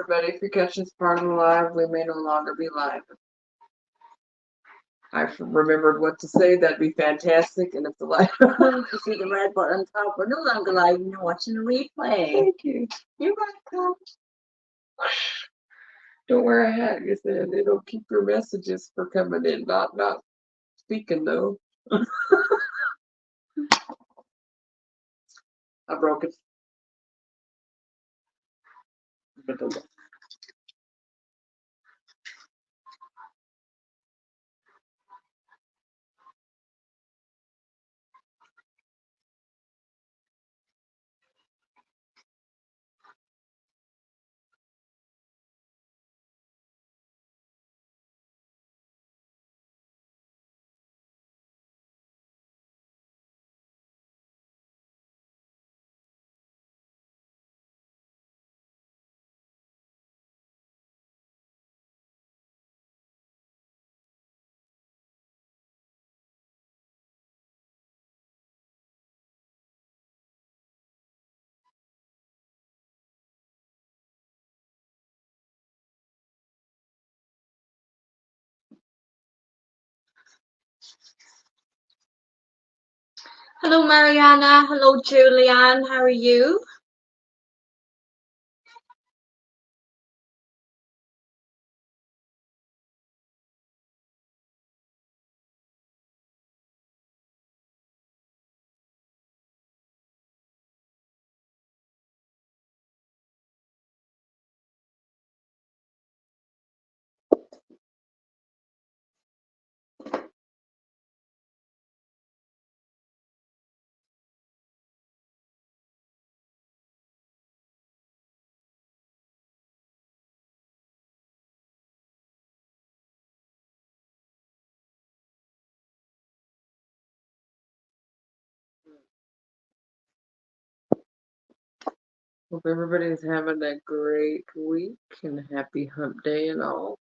everybody. If you catch this part of the live, we may no longer be live. I remembered what to say. That'd be fantastic. And if the live, you see the red button on top, we're no longer live. You're watching the replay. Thank you. You're welcome. Don't wear a hat. You said it'll keep your messages for coming in. Not speaking though. I broke it. Hello, Mariana. Hello, Julianne. How are you? Hope everybody's having a great week and happy hump day and all.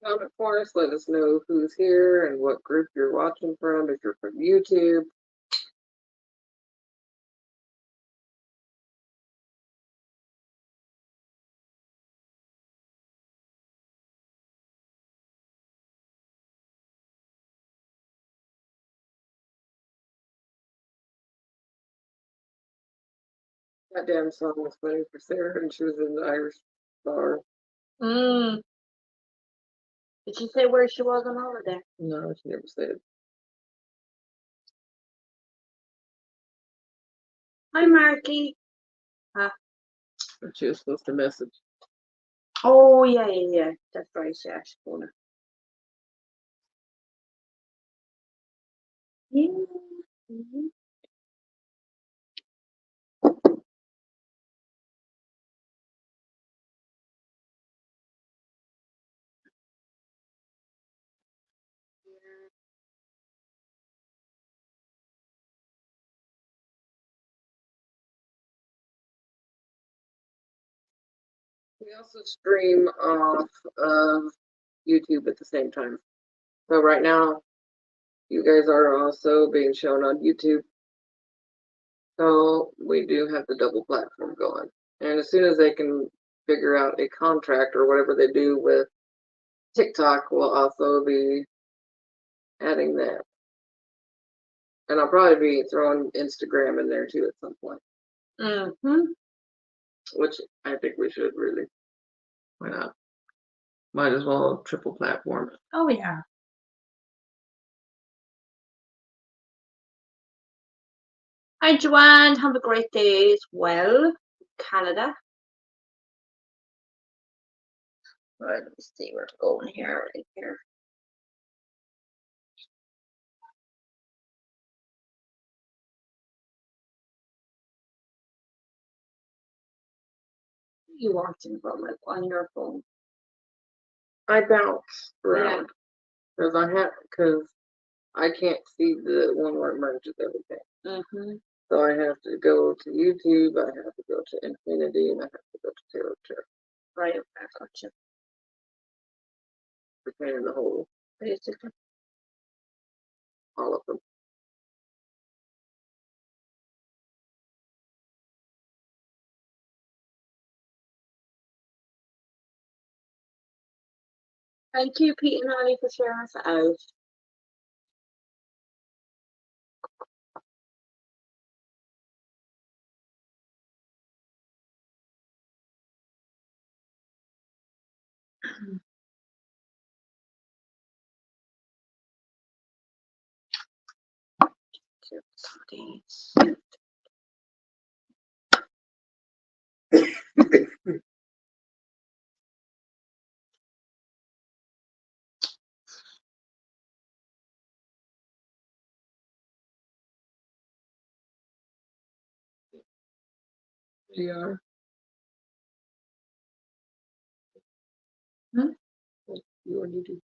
Comment for us. Let us know who's here and what group you're watching from. If you're from YouTube. That damn song was funny for Sarah, and she was in the Irish bar. Did she say where she was on holiday? No, she never said. Hi, Marky. But she was supposed to message. Oh, yeah. That's right. Yeah, she's gonna. Yeah. We also stream off of YouTube at the same time. So right now, you guys are also being shown on YouTube. So we do have the double platform going. And as soon as they can figure out a contract or whatever they do with TikTok, we'll also be adding that. And I'll probably be throwing Instagram in there too at some point. Which I think we should really. Why not? Might as well triple platform. Oh, yeah. Hi, Joanne. Have a great day as well. Canada. Right, let me see where to go in here, right here. you watching from, like, on your phone? I bounce Yeah. around because I can't see the one where it merges everything. Mm-hmm. So I have to go to YouTube, I have to go to Infinity, and I have to go to Tarot Chair. Right, I gotcha. Between the whole, Basically. all of them. Thank you, Pete and Annie, for sharing us out. Yeah. Hmm? You on YouTube.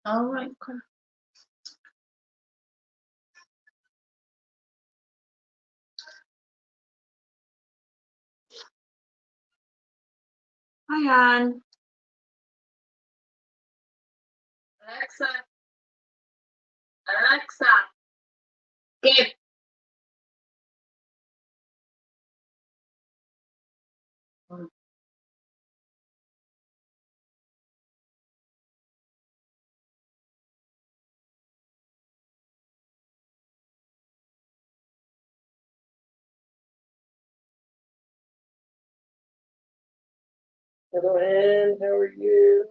All right, cool. Hi, Anne. Alexa. Alexa. Give. Hello, Ann, how are you?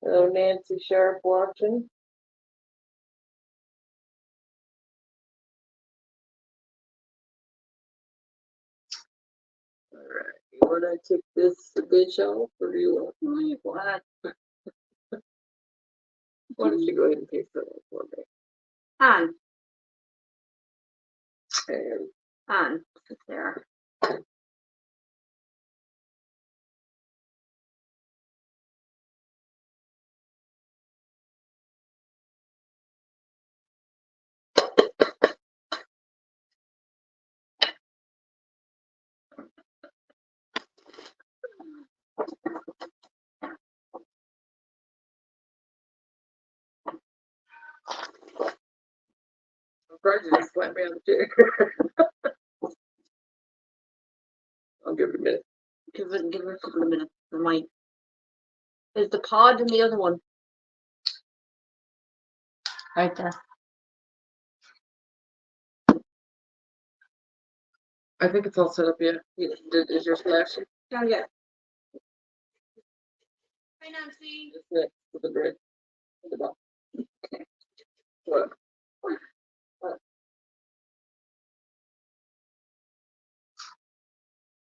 Hello, Nancy Sharp watching. All right, you want to take this bitch off, or do you want? What? Why don't you go ahead and take that off for me? Anne. And Anne. Sit there. I'm surprised you just slapped me on the chair. I'll give it a minute. Give her a couple of minutes. I might. There's the pod and the other one. Right there. I think it's all set up yet. Is yours flashing? Oh, yeah. Hi, Nancy. It's next to the grid. At the bottom. What?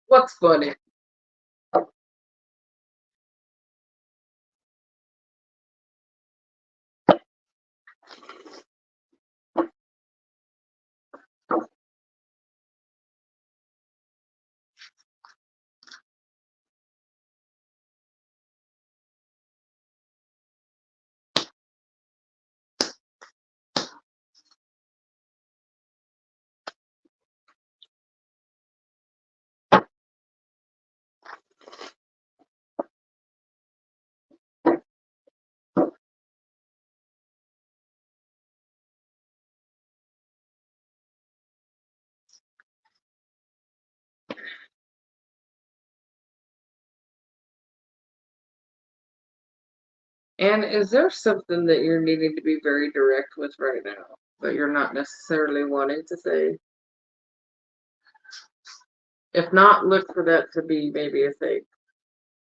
What's funny? And is there something that you're needing to be very direct with right now that you're not necessarily wanting to say? If not, look for that to be maybe a thing.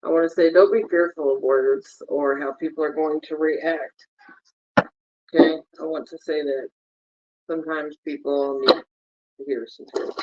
I want to say, don't be fearful of words or how people are going to react. Okay? I want to say that sometimes people need to hear some truth.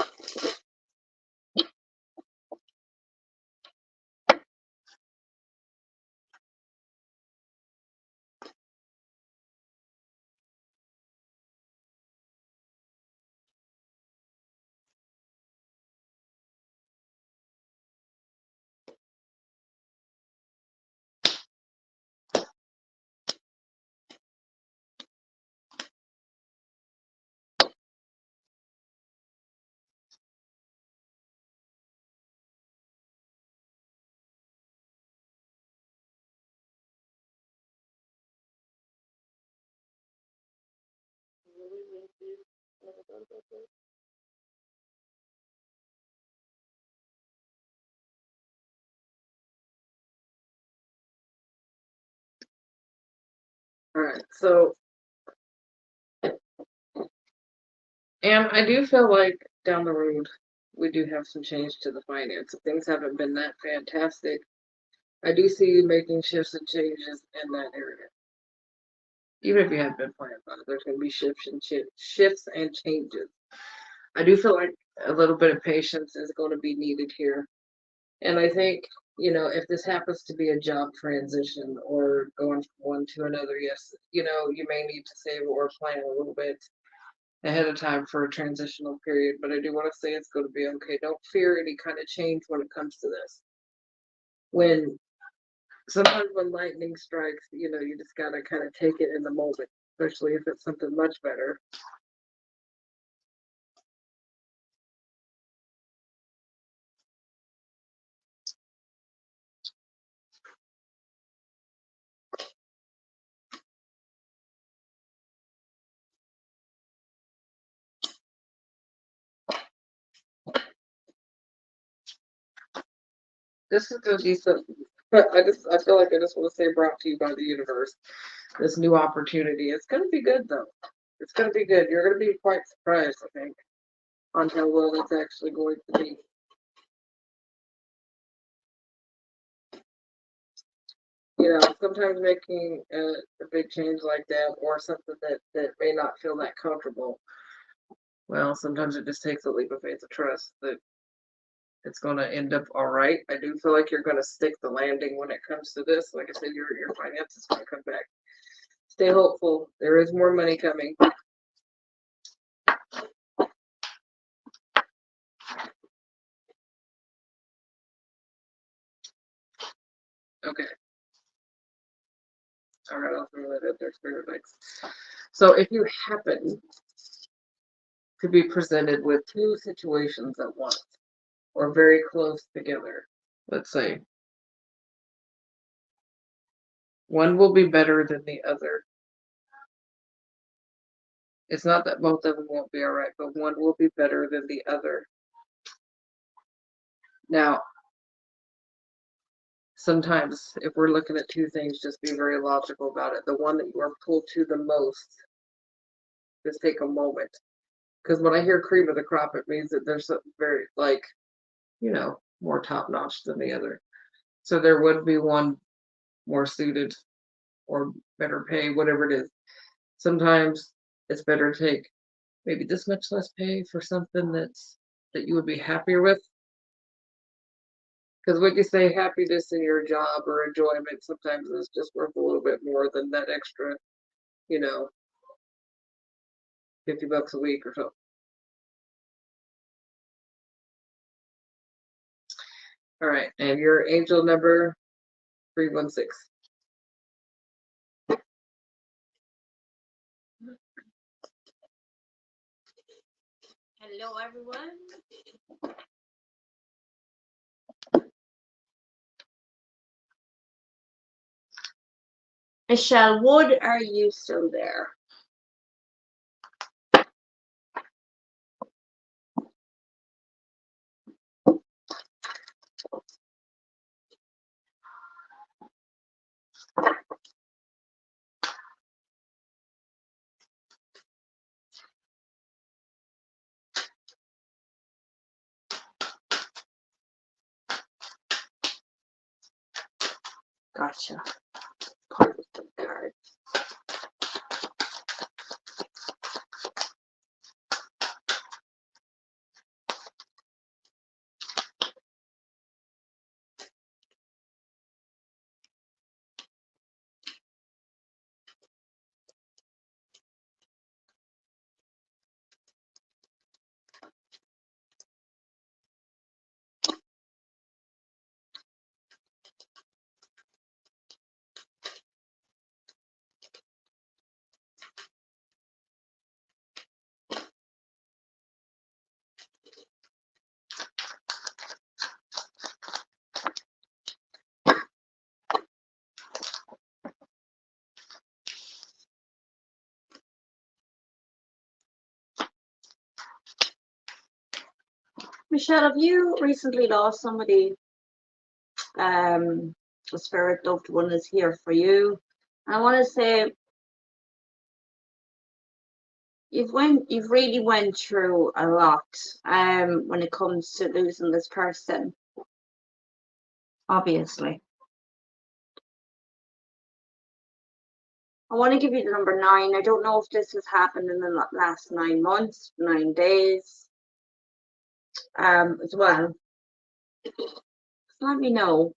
All right, so, and I do feel like down the road we do have some change to the finance. If things haven't been that fantastic, I do see you making shifts and changes in that area. Even if you haven't been planning on it, there's going to be shifts and changes. I do feel like a little bit of patience is going to be needed here. And I think, if this happens to be a job transition or going from one to another, yes, you may need to save or plan a little bit ahead of time for a transitional period. But I do want to say it's going to be okay. Don't fear any kind of change when it comes to this. Sometimes when lightning strikes, you just got to kind of take it in the moment, especially if it's something much better. This is going to be something. I feel like I just want to say brought to you by the universe. This new opportunity. It's going to be good though. It's going to be good. You're going to be quite surprised, I think, on how well it's actually going to be. Sometimes making a big change like that or something that may not feel that comfortable. Well, sometimes it just takes a leap of faith of trust that it's going to end up all right. I do feel like you're going to stick the landing when it comes to this. Like I said, your finances is going to come back. Stay hopeful. There is more money coming. Okay. All right, I'll throw that in there, Spirit Mix. So if you happen to be presented with two situations at once or very close together, let's say, one will be better than the other. It's not that both of them won't be all right, but one will be better than the other. Now, sometimes if we're looking at two things, just be very logical about it. The one that you are pulled to the most, just take a moment. Because when I hear cream of the crop, it means that there's something very, more top notch than the other. So there would be one more suited or better pay, whatever it is. Sometimes it's better to take maybe this much less pay for something that you would be happier with. Because when you say happiness in your job or enjoyment, sometimes it's just worth a little bit more than that extra, you know, $50 a week or so. All right, and your angel number 316. Hello, everyone. Michelle Wood, are you still there? Gotcha. Part of the card. Michelle, have you recently lost somebody? A spirit loved one is here for you. I want to say you've really went through a lot when it comes to losing this person, obviously. I want to give you the number 9. I don't know if this has happened in the last 9 months, 9 days, as well. Let me know.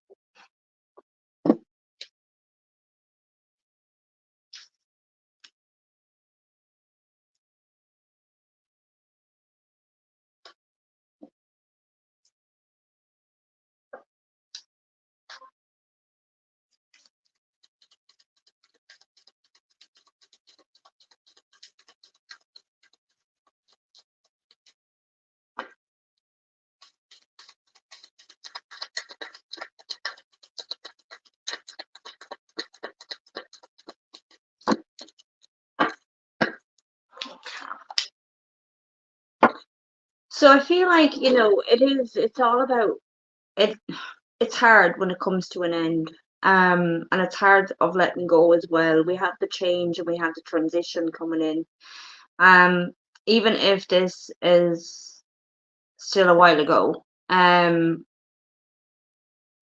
So I feel like, it's all about it. It's hard when it comes to an end. And it's hard of letting go as well. We have the change and we have the transition coming in. Um, Even if this is still a while ago,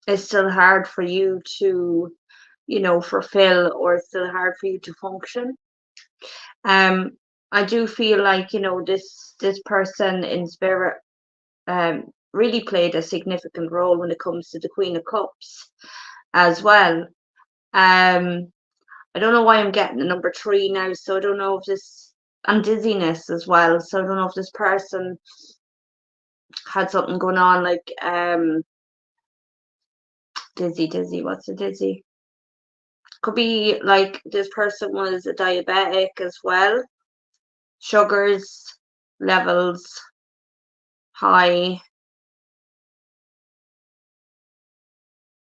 it's still hard for you to, fulfill, or it's still hard for you to function. Um, I do feel like, this person in spirit really played a significant role when it comes to the Queen of Cups as well. I don't know why I'm getting the number 3 now, so I don't know if this, and dizziness as well. So I don't know if this person had something going on, like dizzy. What's a dizzy? Could be like this person was a diabetic as well. Sugars levels high,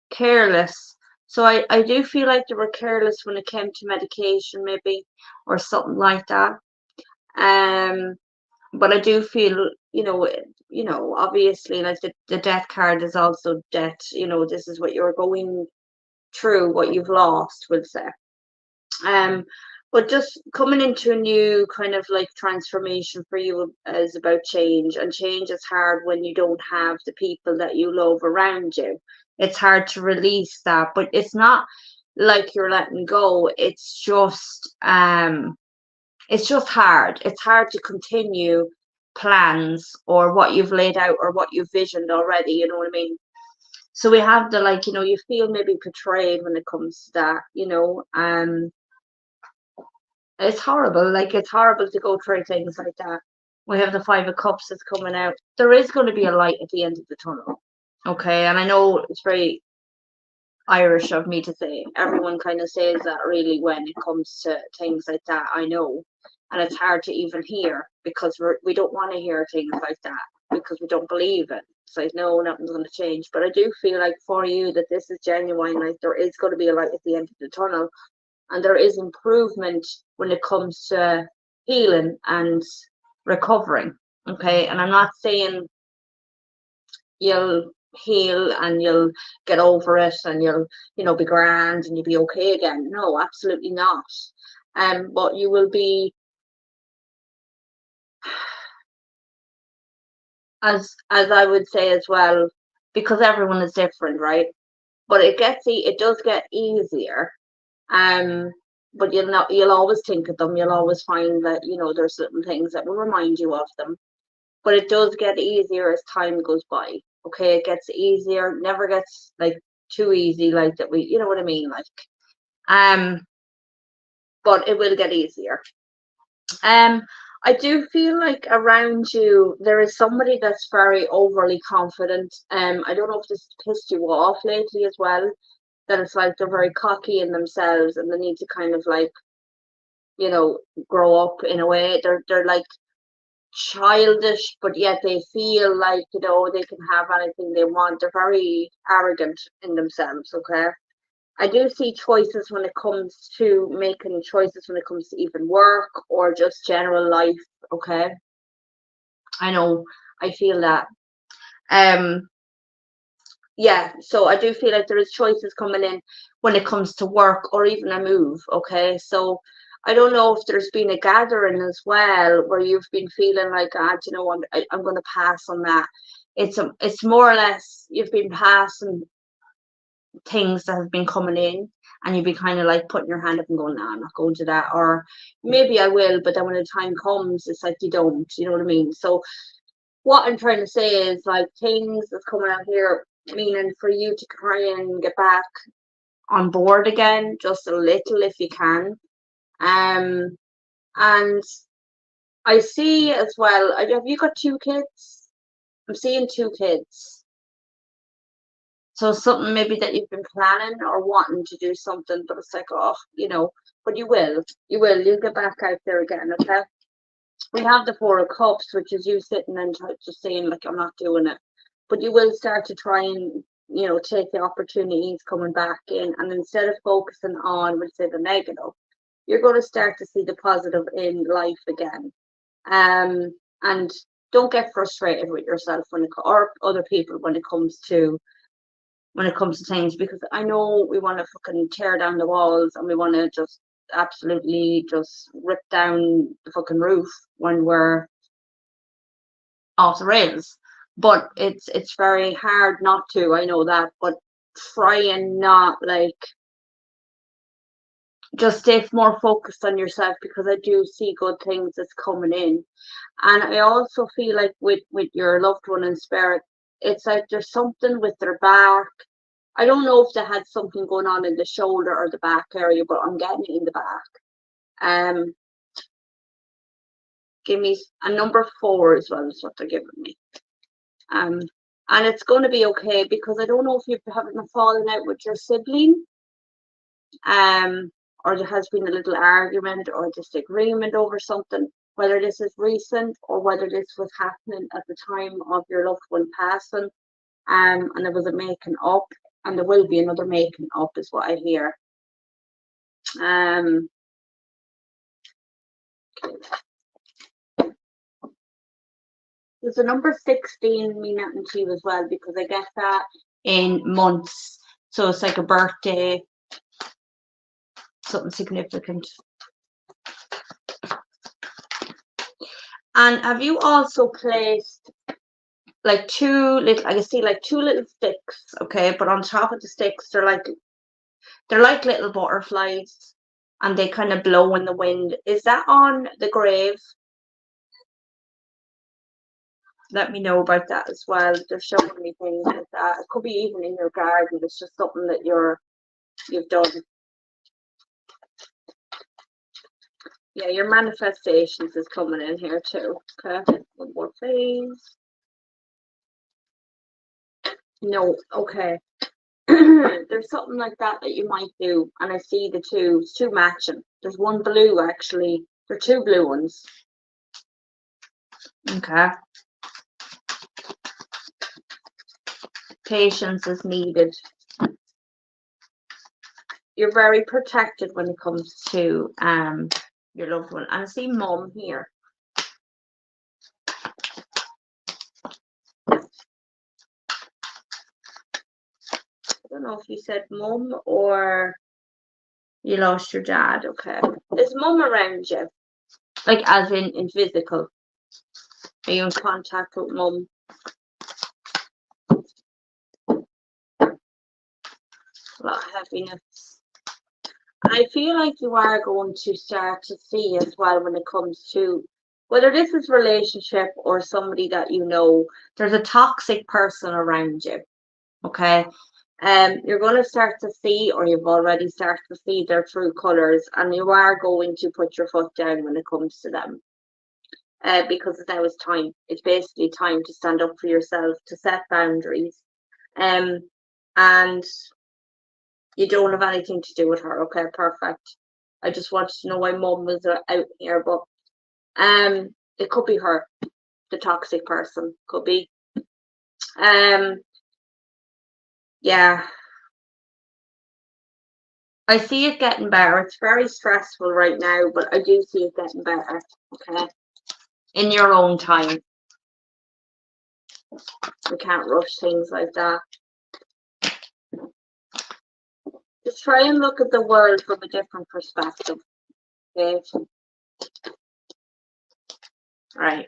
careless. So I do feel like they were careless when it came to medication, maybe, or something like that. Um, but I do feel, obviously, like the death card is also death. This is what you're going through, what you've lost, we'll say. Um, but just coming into a new kind of like transformation for you is about change, and change is hard when you don't have the people that you love around you. It's hard to release that, but it's not like you're letting go. It's just hard. It's hard to continue plans or what you've laid out or what you've visioned already, you know what I mean? So we have the, like, you feel maybe betrayed when it comes to that. It's horrible. Like, it's horrible to go through things like that. We have the 5 of Cups that's coming out. There is going to be a light at the end of the tunnel. Okay. And I know it's very Irish of me to say. Everyone kind of says that really when it comes to things like that. I know. And it's hard to even hear because we don't want to hear things like that because we don't believe it. It's like, no, nothing's going to change. But I do feel like for you that this is genuine. Like, there is going to be a light at the end of the tunnel. And there is improvement when it comes to healing and recovering. Okay. And I'm not saying you'll heal and you'll get over it and you'll, be grand and you'll be okay again. No, absolutely not. But you will be, as I would say as well, because everyone is different, right? But it does get easier. Um, but you'll always think of them. You'll always find that, there's certain things that will remind you of them. But it does get easier as time goes by. Okay, it gets easier, never gets like too easy, like that you know what I mean? Like, um, but it will get easier. Um, I do feel like around you there is somebody that's very overly confident. I don't know if this pissed you off lately as well. That it's like they're very cocky in themselves and they need to kind of like, grow up in a way. They're like childish, but yet they feel like, they can have anything they want. They're very arrogant in themselves, okay? I do see choices when it comes to making choices when it comes to even work or just general life, okay? I know, I feel that. Yeah, so I do feel like there is choices coming in when it comes to work or even a move. Okay, so I don't know if there's been a gathering as well where you've been feeling like, you know, I'm going to pass on that. It's more or less you've been passing things that have been coming in, and you've been kind of like putting your hand up and going, nah, I'm not going to that, or maybe I will, but then when the time comes, it's like you don't. You know what I mean? So what I'm trying to say is like things that's coming out here, meaning for you to try and get back on board again, just a little if you can. Um, and I see as well, have you got 2 kids? I'm seeing 2 kids. So something maybe that you've been planning or wanting to do something, but it's like, oh, you know, but you'll get back out there again, okay? We have the 4 of Cups, which is you sitting and just saying like, I'm not doing it, but you will start to try and, you know, take the opportunities coming back in, and instead of focusing on, we'll say, the negative, you're going to start to see the positive in life again. And don't get frustrated with yourself or other people when it comes to things, because I know we want to fucking tear down the walls and we want to just absolutely just rip down the fucking roof when we're off the rails. But it's very hard not to, I know that, but try and not like just stay more focused on yourself, because I do see good things that's coming in. And I also feel like with your loved one in spirit, it's like there's something with their back. I don't know if they had something going on in the shoulder or the back area, but I'm getting it in the back. Give me a number 4 as well, is what they're giving me. And it's going to be okay, because I don't know if you've having a falling out with your sibling, or there has been a little argument or disagreement over something, whether this is recent or whether this was happening at the time of your loved one passing. And there was a making up, and there will be another making up, is what I hear. There's a number 16 mean nothing to you as well, because I get that in months. So it's like a birthday, something significant. And have you also placed like I can see like 2 little sticks, okay, but on top of the sticks they're like little butterflies, and they kind of blow in the wind. Is that on the grave? Let me know about that as well. They're showing me things like that. It could be even in your garden. It's just something that you've done. Yeah, your manifestations is coming in here too. Okay, one more please. No, okay. There's something like that you might do, and I see the 2 matching. There's one blue actually. There are 2 blue ones. Okay. Patience is needed. You're very protected when it comes to your loved one. And I see mom here. I don't know if you said mum or you lost your dad. Okay. Is mum around you? Like as in physical? Are you in contact with mum? A lot of heaviness. I feel like you are going to start to see as well when it comes to whether this is relationship or somebody that you know, there's a toxic person around you. Okay. You're going to start to see, or you've already started to see their true colors, and you are going to put your foot down when it comes to them. Because now it's time. It's basically time to stand up for yourself, to set boundaries. And you don't have anything to do with her. Okay, perfect. I just wanted to know why mum was out here, but it could be her, the toxic person. Could be. Yeah. I see it getting better. It's very stressful right now, but I do see it getting better. Okay. In your own time. We can't rush things like that. Just try and look at the world from a different perspective. Okay. Right.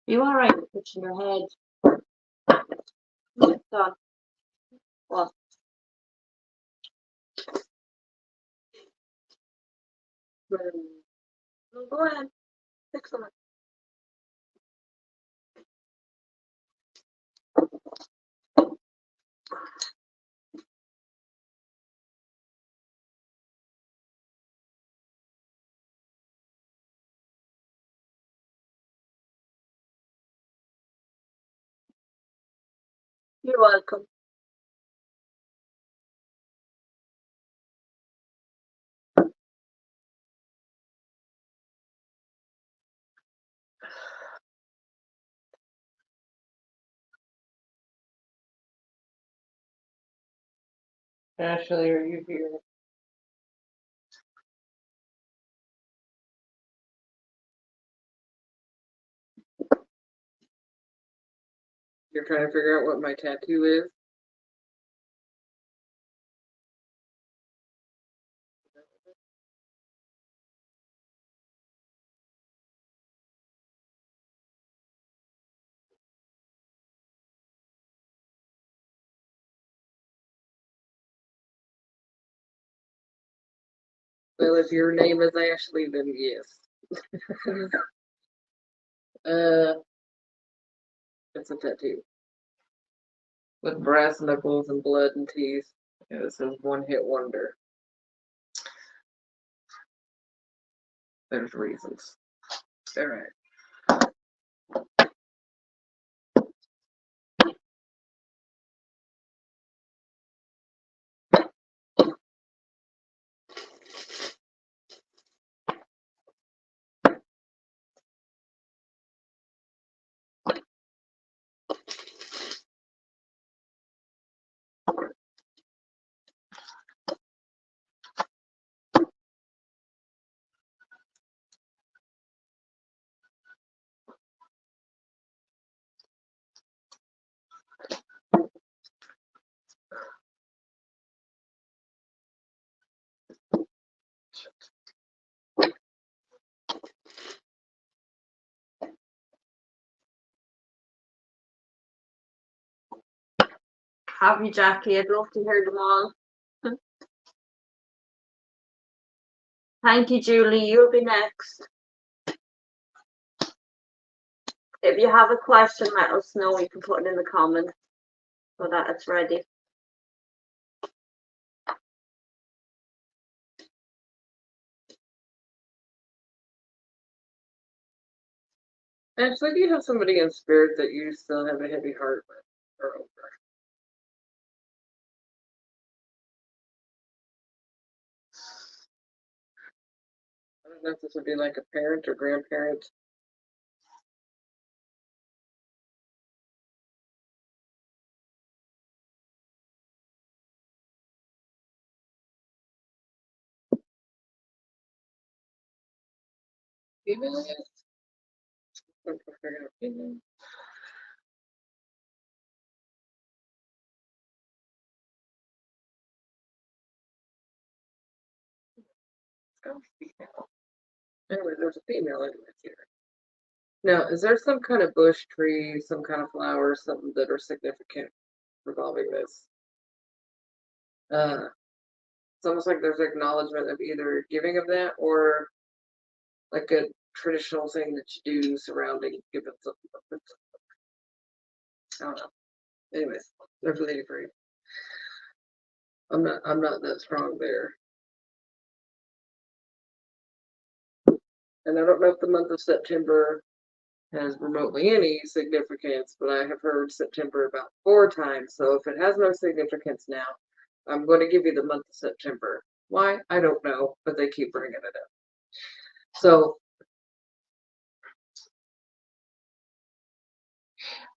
You all right with touching your head? It's done. What? Go ahead. Fix them. You're welcome. Ashley, are you here? You're trying to figure out what my tattoo is? Well, if your name is Ashley, then yes. It's a tattoo. With brass knuckles and blood and teeth. Yeah, it says one hit wonder. There's reasons. All right. Happy Jackie, I'd love to hear them all. Thank you, Julie. You'll be next. If you have a question, let us know. You can put it in the comments so that it's ready. Ashley, do you have somebody in spirit that you still have a heavy heart with or over? I don't know if this would be like a parent or grandparent. Female, yes. I'm figuring out female. Oh, female. Anyway, there's a female anyways here. Now, is there some kind of bush, tree, some kind of flower, something that are significant revolving this? It's almost like there's acknowledgement of either giving of that or like a traditional thing that you do surrounding giving something. I don't know. Anyways, there's Lady Free. I'm not that strong there. And I don't know if the month of September has remotely any significance, but I have heard September about 4 times. So if it has no significance now, I'm going to give you the month of September. Why? I don't know, but they keep bringing it up. So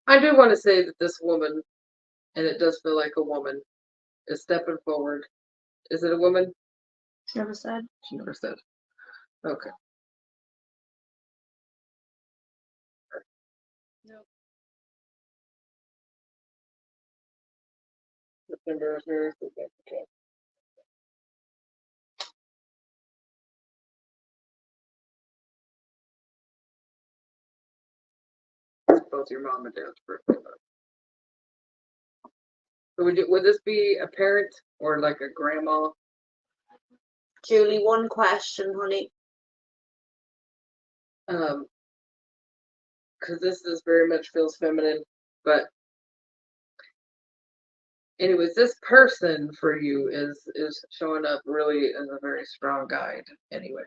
I do want to say that this woman, and it does feel like a woman, is stepping forward. Is it a woman? She never said. She never said. Okay. September is very significant. Both your mom and dad's birthday month. So would this be a parent or like a grandma? Julie, one question, honey. Because this very much feels feminine, but anyways, this person for you is showing up really as a very strong guide anyway.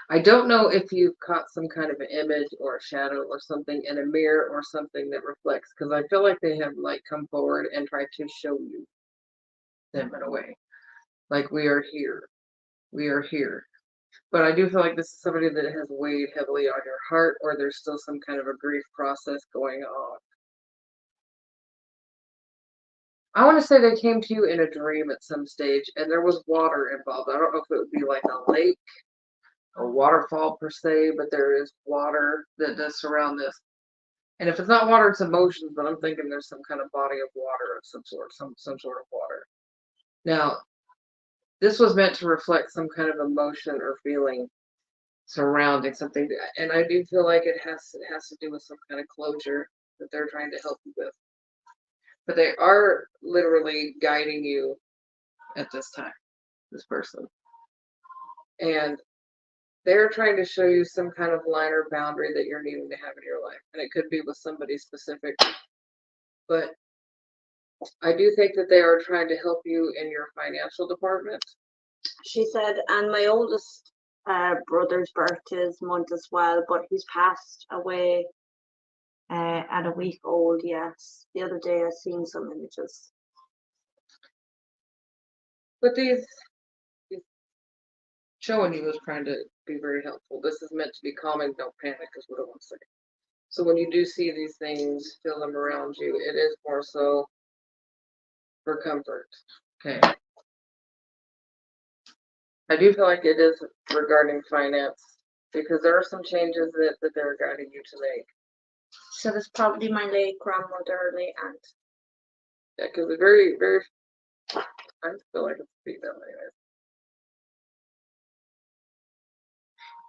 I don't know if you've caught some kind of an image or a shadow or something in a mirror or something that reflects, because I feel like they have like come forward and tried to show you them in a way. Like, we are here. We are here. But I do feel like this is somebody that has weighed heavily on your heart, or there's still some kind of a grief process going on. I want to say they came to you in a dream at some stage, and there was water involved. I don't know if it would be like a lake or waterfall per se, but there is water that does surround this. And if it's not water, it's emotions, but I'm thinking there's some kind of body of water of some sort, some sort of water. Now, this was meant to reflect some kind of emotion or feeling surrounding something, and I do feel like it has to do with some kind of closure that they're trying to help you with. But they are literally guiding you at this time, this person. And they're trying to show you some kind of line or boundary that you're needing to have in your life. And it could be with somebody specific. But I do think that they are trying to help you in your financial department. She said, and my oldest brother's birthday is month as well, but he's passed away at a week old. Yes, the other day I seen some images. But these showing you is trying to be very helpful. This is meant to be calming. Don't panic is what I want to say. So when you do see these things, feel them around you, it is more so for comfort. Okay. I do feel like it is regarding finance, because there are some changes that they're guiding you to make. So that's probably my late grandmother or late aunt. Yeah, because it's very, very, I feel like it's female anyways.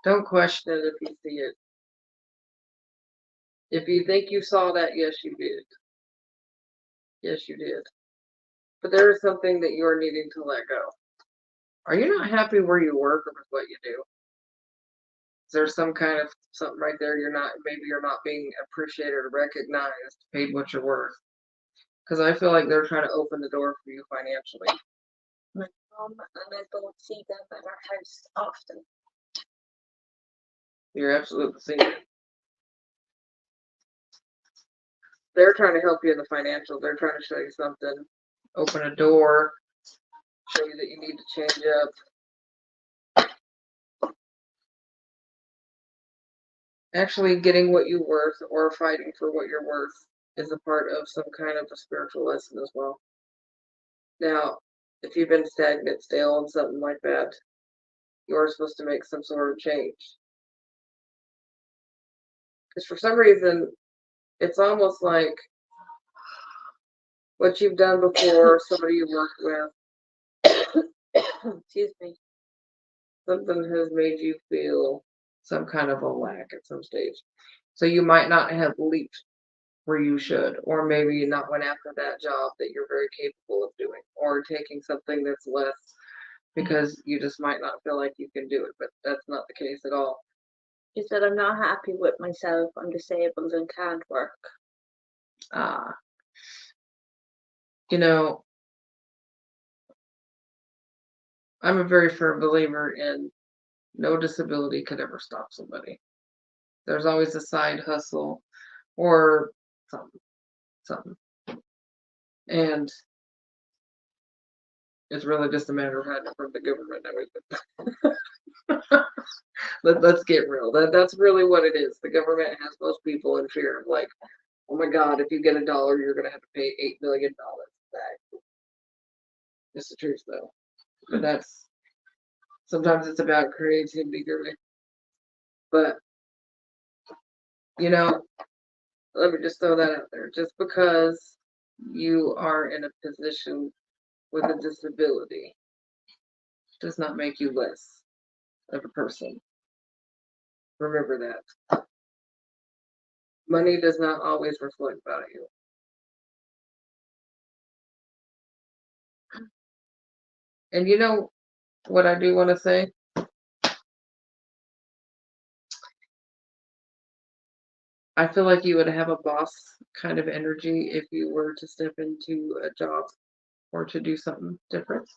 Don't question it if you see it. If you think you saw that, yes, you did. Yes, you did. But there is something that you are needing to let go. Are you not happy where you work or with what you do? Is there some kind of something right there maybe you're not being appreciated or recognized, paid what you're worth? Because I feel like they're trying to open the door for you financially. My mom and I both see them at our house often. You're absolutely seeing it. They're trying to help you in the financial. They're trying to show you something, open a door, show you that you need to change up. Actually getting what you're worth or fighting for what you're worth is a part of some kind of a spiritual lesson as well. Now, if you've been stagnant, stale, on something like that, you're supposed to make some sort of change. Because for some reason, it's almost like what you've done before, somebody you worked with, excuse me, something has made you feel some kind of a lack at some stage. So you might not have leaped where you should, or maybe not went after that job that you're very capable of doing, or taking something that's less because you just might not feel like you can do it, but that's not the case at all. She said, I'm not happy with myself. I'm disabled and can't work. You know, I'm a very firm believer in no disability could ever stop somebody. There's always a side hustle or something. And it's really just a matter of hiding from the government. Let's get real. That's really what it is. The government has most people in fear of, like, oh my God, if you get $1, you're gonna have to pay $8 million back. It's the truth though. But that's sometimes it's about creativity, really. But you know, let me just throw that out there. Just because you are in a position with a disability does not make you less of a person. Remember that. Money does not always reflect value. And you know what I do want to say? I feel like you would have a boss kind of energy if you were to step into a job or to do something different.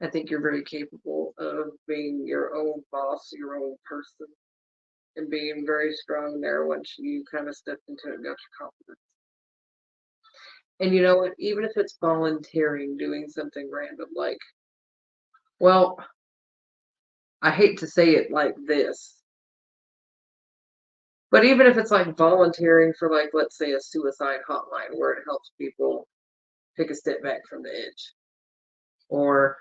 I think you're very capable of being your own boss, your own person, and being very strong there once you kind of stepped into it and got your confidence. And you know what? Even if it's volunteering, doing something random, like, well, I hate to say it like this, but even if it's like volunteering for, like, let's say a suicide hotline where it helps people take a step back from the edge, or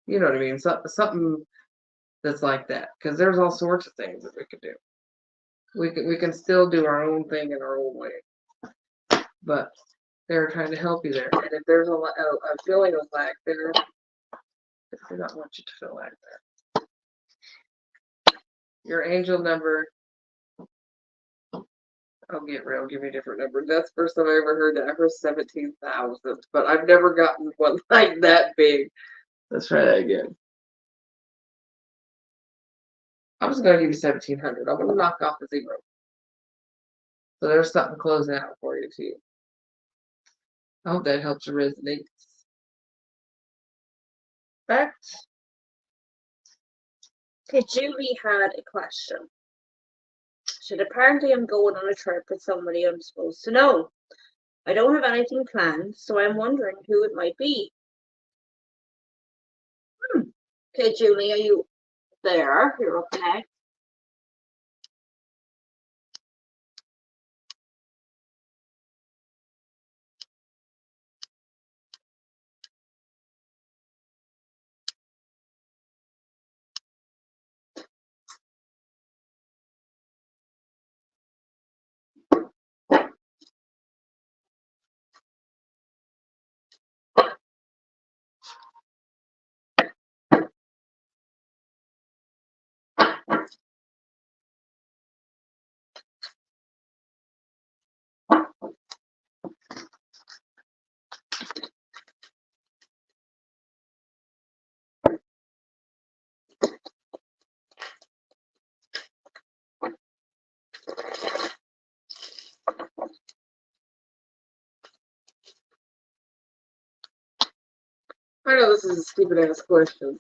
you know what I mean, something that's like that, because there's all sorts of things that we could do. We can still do our own thing in our own way, but they're trying to help you there. And if there's a feeling of lack there, they do not want you to feel lack there. Your angel number, I'll get real, give me a different number. That's the first time I ever heard that. I heard 17,000, but I've never gotten one like that big. Let's try that again. I'm just going to give you 1,700. I'm going to knock off the 0. So there's something closing out for you, too. I hope that helps you resonate. Fact. Okay, Julie had a question. She said, apparently I'm going on a trip with somebody I'm supposed to know. I don't have anything planned, so I'm wondering who it might be. Okay, Julie, are you there? You're up next. I know this is a stupid ass question,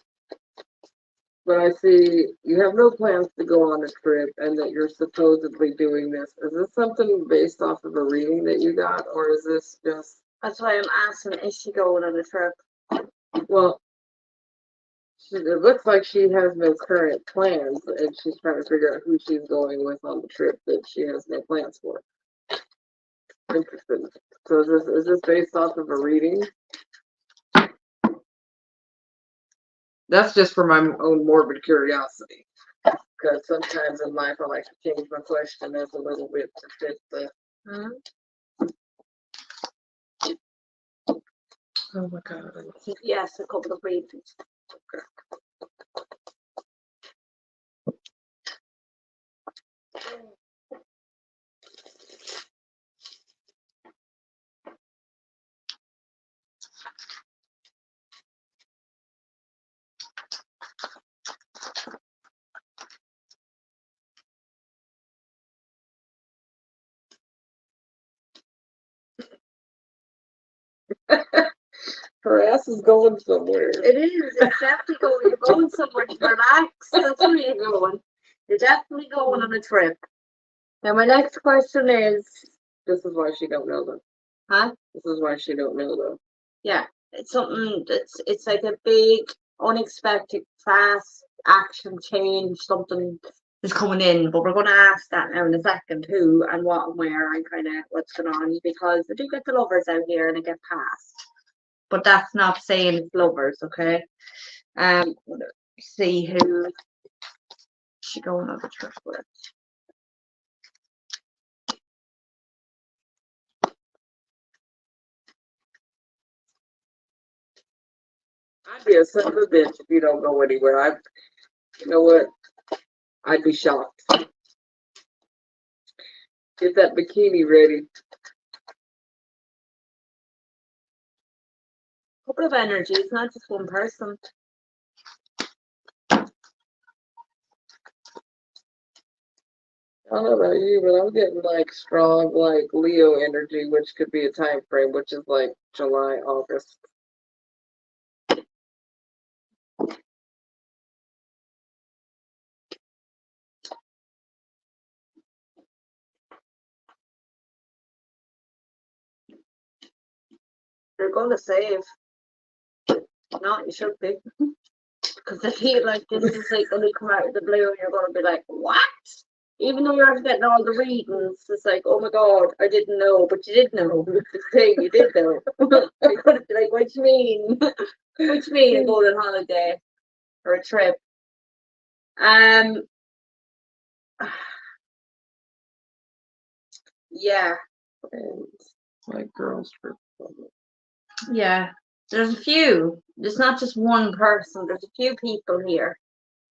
but I see you have no plans to go on a trip and that you're supposedly doing this. Is this something based off of a reading that you got, or is this just. That's why I'm asking, is she going on a trip? Well, it looks like she has no current plans, and she's trying to figure out who she's going with on the trip that she has no plans for. Interesting. So is this based off of a reading? That's just for my own morbid curiosity. Because sometimes in life I like to change my question as a little bit to fit the. Oh my God. Yes, a couple of readings. Okay. Her ass is going somewhere. It is. It's definitely going. You're going somewhere to relax. That's where you're going. You're definitely going on a trip. Now, my next question is. This is why she don't know them. Huh? This is why she don't know them. Yeah, it's something it's like a big, unexpected, fast action change. Something is coming in, but we're going to ask that now in a second, who and what and where and kind of what's going on, because I do get the lovers out here and I get passed. But that's not saying it's lovers, okay? See who she going on the trip with. I'd be a son of a bitch if you don't go anywhere. You know what? I'd be shocked. Get that bikini ready. Couple of energies, not just one person. I don't know about you, but I'm getting like strong, like Leo energy, which could be a time frame, which is like July, August. You're going to save. No, you should be. Because I feel like this is like going to come out of the blue and you're going to be like, what? Even though you're getting all the readings, it's like, oh my God, I didn't know, but you did know. You did know. You could be like, what do you mean? What do you mean going on holiday or a trip? Yeah. And like girls trip. Yeah. There's a few. There's not just one person. There's a few people here.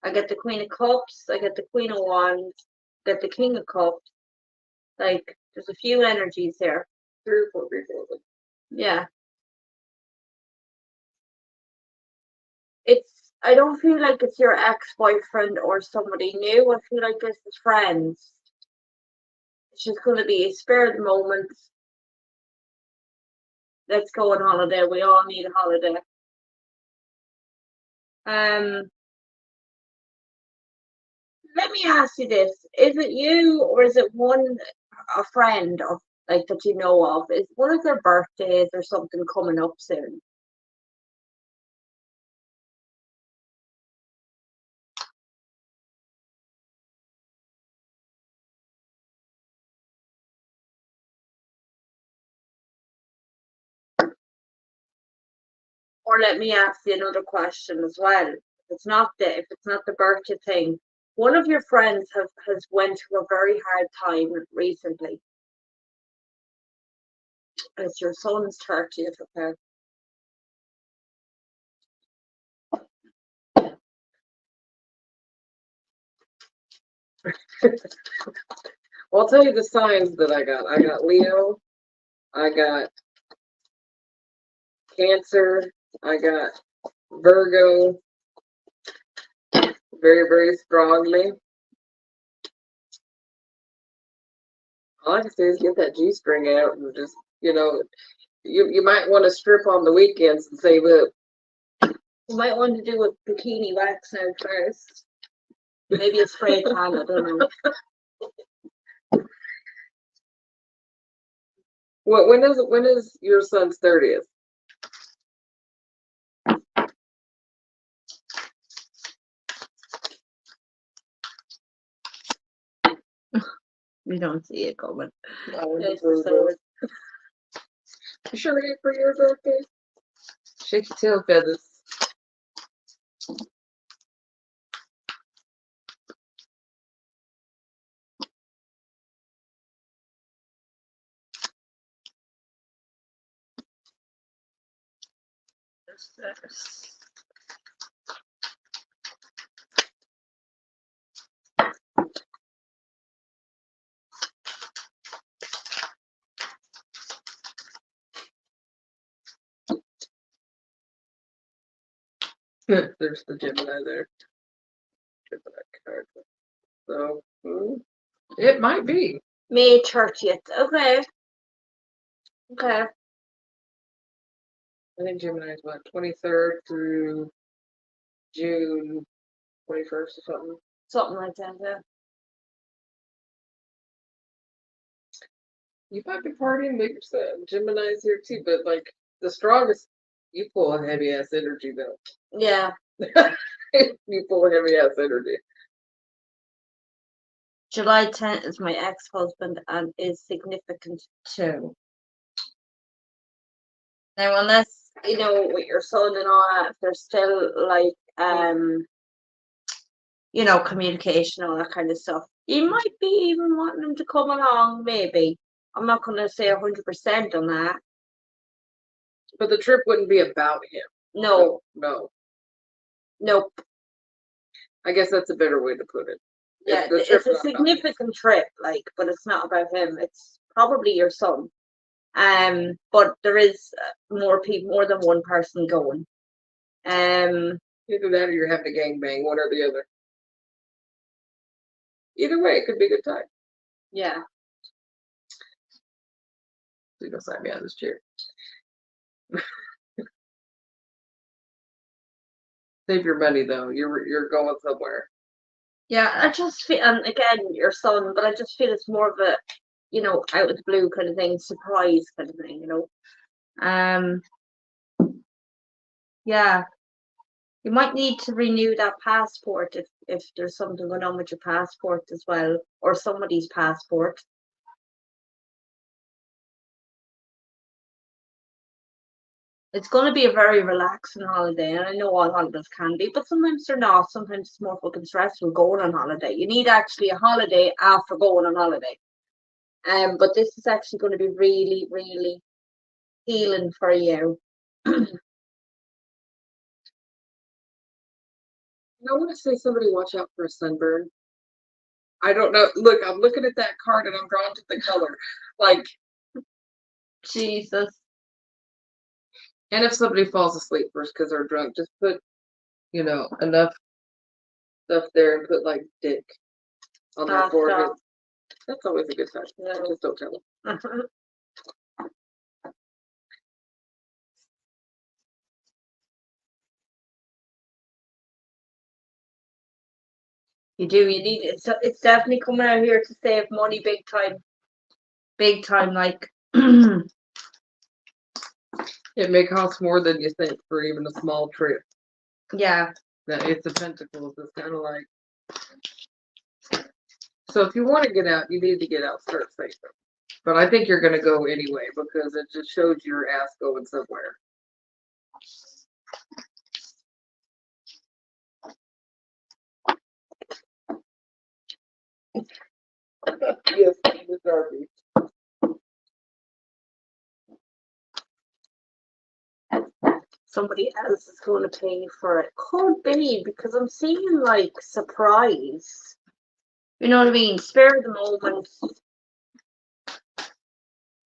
I get the Queen of Cups. I get the Queen of Wands. I get the King of Cups. Like, there's a few energies here. 3 or 4 people. Yeah. I don't feel like it's your ex-boyfriend or somebody new. I feel like this is friends. It's just going to be a spur of the moment. Let's go on holiday. We all need a holiday. Let me ask you this. Is it you or is it a friend of like that you know of? Is one of their birthdays or something coming up soon? Or let me ask you another question as well. If it's not the birthday thing, one of your friends has went through a very hard time recently. It's your son's 30th, okay? Well, I'll tell you the signs that I got. I got Leo. I got Cancer. I got Virgo. Very, very strongly. All I can say is get that G-string out and just, you might want to strip on the weekends and save up. You might want to do a bikini wax now first. Maybe a spray tan, I don't know. When is your son's 30th? We don't see it coming. You sure it for your birthday? Shake your tail feathers. There's the Gemini there. Gemini card. So it might be May 30th. Okay. Okay. I think Gemini is what 23rd through June 21st or something. Something like that, yeah. You might be partying, but Gemini's here too. But like the strongest, you pull a heavy ass energy though. Yeah. You pull a heavy ass energy. July 10th is my ex-husband and is significant too. Now, unless, with your son and all that, if there's still like, communication, all that kind of stuff, you might be even wanting him to come along, maybe. I'm not going to say 100% on that. But the trip wouldn't be about him. No, No. nope. I guess that's a better way to put it. Yeah, the it's trip's a not about you. significant trip, like, but it's not about him. It's probably your son. But there is more than one person going. Either that or you're having a gangbang, one or the other. Either way, it could be a good time. Yeah. Please don't slap me out of this chair. Save your money though. You're going somewhere. Yeah, I just feel, and again, your son, but I just feel it's more of a, out of the blue kind of thing, surprise kind of thing, Yeah, you might need to renew that passport if there's something going on with your passport as well, or somebody's passport. It's going to be a very relaxing holiday, and I know all holidays can be, but sometimes they're not. Sometimes it's more fucking stressful going on holiday. You need actually a holiday after going on holiday. But this is actually going to be really, really healing for you. I want to say somebody watch out for a sunburn. I don't know. Look, I'm looking at that card and I'm drawn to the color. Like, Jesus. and if somebody falls asleep first because they're drunk, just put, enough stuff there and put like dick on their forehead. Stop. That's always a good time. No. Just don't tell them. You do. You need it. So it's definitely coming out here to save money big time. Big time, like. It may cost more than you think for even a small trip. Yeah. That Ace of Pentacles is kind of like. So if you want to get out, you need to get out. Start saving. But I think you're going to go anyway because it just shows your ass going somewhere. Yes, the Darby. Somebody else is going to pay for it. Could be, because I'm seeing like surprise. You know what I mean? Spare the moment.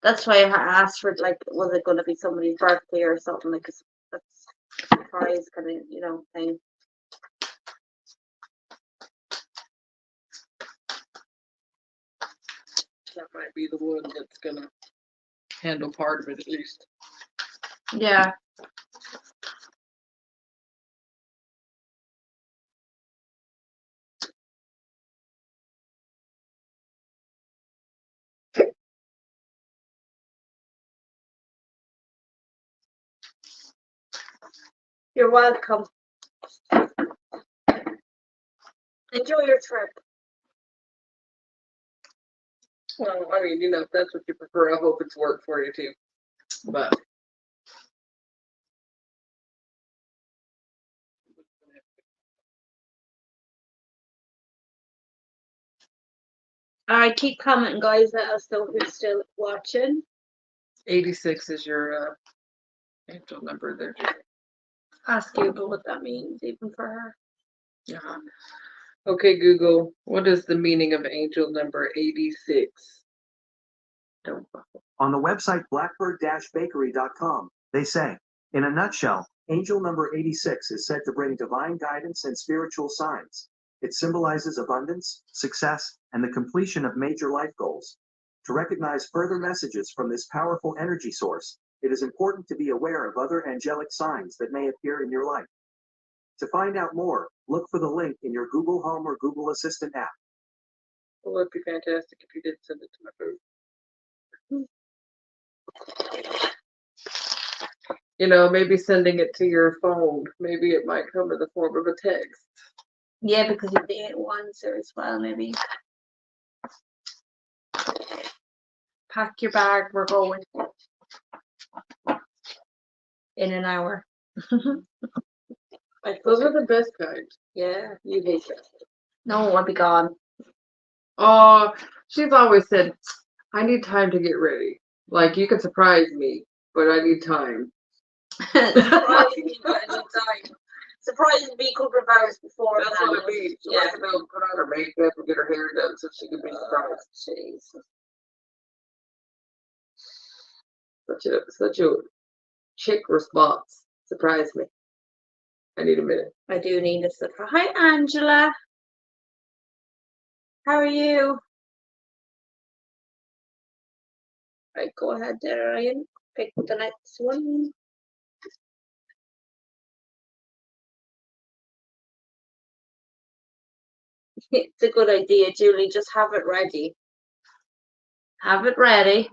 That's why I asked for, like, was it going to be somebody's birthday or something? Like, that's surprise kind of, thing. That might be the one that's going to handle part of it at least. Yeah. You're welcome. Enjoy your trip. Well, I mean, if that's what you prefer, I hope it's worked for you too. But All right, keep commenting, guys. Let us know who's still watching. 86 is your angel number there. Ask Google what that means, even for her. Yeah. Okay, Google, what is the meaning of angel number 86? On the website blackbird-bakery.com, they say, in a nutshell, angel number 86 is said to bring divine guidance and spiritual signs. It symbolizes abundance, success, and the completion of major life goals. To recognize further messages from this powerful energy source, it is important to be aware of other angelic signs that may appear in your life. To find out more, look for the link in your Google Home or Google Assistant app. Well, it'd be fantastic if you did send it to my phone. Maybe sending it to your phone. Maybe it might come in the form of a text. Yeah, because you did it once or as well, maybe. Pack your bag, we're going. In an hour. Those are the best kind. Yeah. You hate that. No, I'll be gone. Oh, she's always said, I need time to get ready. Like, you can surprise me, but I need time. Surprised me at any time. Surprised me a couple of hours before. That's what I mean. She wants to be able to put on her makeup and get her hair done so she can be surprised. Jeez. Such a chick response. Surprised me. I need a minute. I do need a surprise. Hi, Angela. How are you? Right, go ahead there, Ryan. Pick the next one. It's a good idea, Julie. Just have it ready. Have it ready.